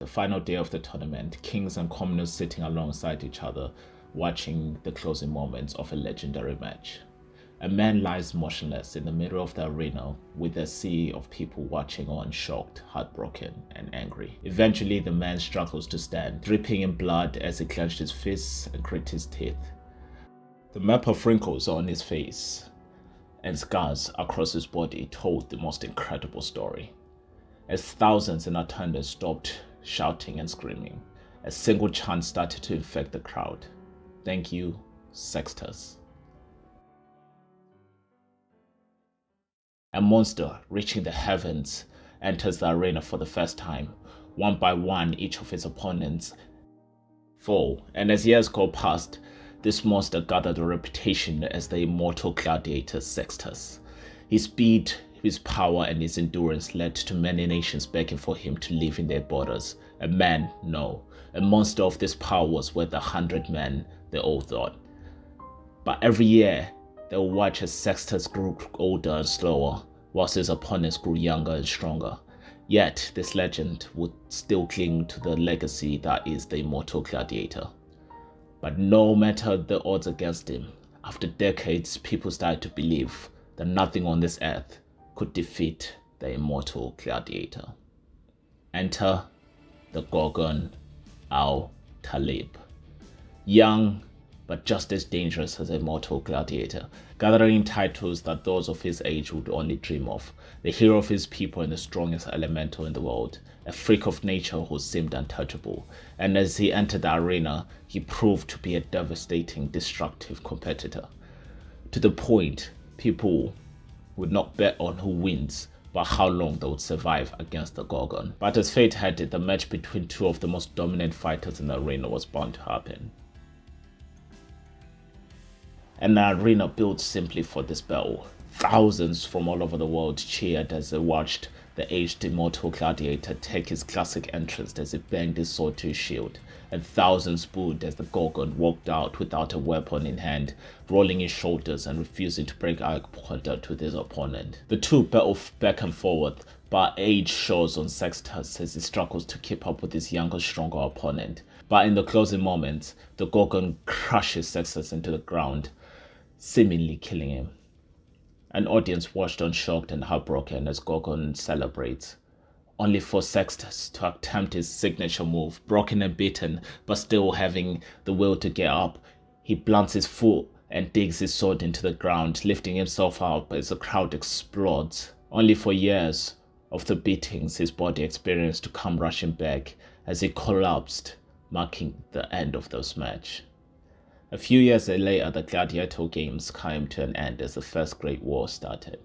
The final day of the tournament, kings and commoners sitting alongside each other, watching the closing moments of a legendary match. A man lies motionless in the middle of the arena with a sea of people watching on, shocked, heartbroken, and angry. Eventually, the man struggles to stand, dripping in blood as he clenched his fists and grit his teeth. The map of wrinkles on his face and scars across his body told the most incredible story. As thousands in attendance stopped shouting and screaming, a single chant started to infect the crowd. Thank you, Sextus. A monster reaching the heavens enters the arena for the first time. One by one, each of his opponents fall, and as years go past, this monster gathered a reputation as the immortal gladiator Sextus. His speed, his power, and his endurance led to many nations begging for him to live in their borders. A man, no. A monster of this power was worth 100 men, they all thought. But every year, they would watch as Sextus grew older and slower, whilst his opponents grew younger and stronger. Yet, this legend would still cling to the legacy that is the immortal gladiator. But no matter the odds against him, after decades, people started to believe that nothing on this earth could defeat the immortal gladiator. Enter the Gorgon al-Talib. Young, but just as dangerous as a immortal gladiator, gathering titles that those of his age would only dream of, the hero of his people and the strongest elemental in the world, a freak of nature who seemed untouchable, and as he entered the arena, he proved to be a devastating, destructive competitor. To the point, people would not bet on who wins, but how long they would survive against the Gorgon. But as fate had it, the match between two of the most dominant fighters in the arena was bound to happen. An arena built simply for this battle. Thousands from all over the world cheered as they watched the aged immortal gladiator take his classic entrance as he banged his sword to his shield, and thousands booed as the Gorgon walked out without a weapon in hand, rolling his shoulders and refusing to break eye contact with his opponent. The two battled back and forward, but age shows on Sextus as he struggles to keep up with his younger, stronger opponent. But in the closing moments, the Gorgon crushes Sextus into the ground, seemingly killing him. An audience watched unshocked and heartbroken as Gorgon celebrates, only for Sextus to attempt his signature move. Broken and beaten, but still having the will to get up, he blunts his foot and digs his sword into the ground, lifting himself up as the crowd explodes, only for years of the beatings his body experienced to come rushing back as he collapsed, marking the end of this match. A few years later, the Gladiator games came to an end as the First Great War started.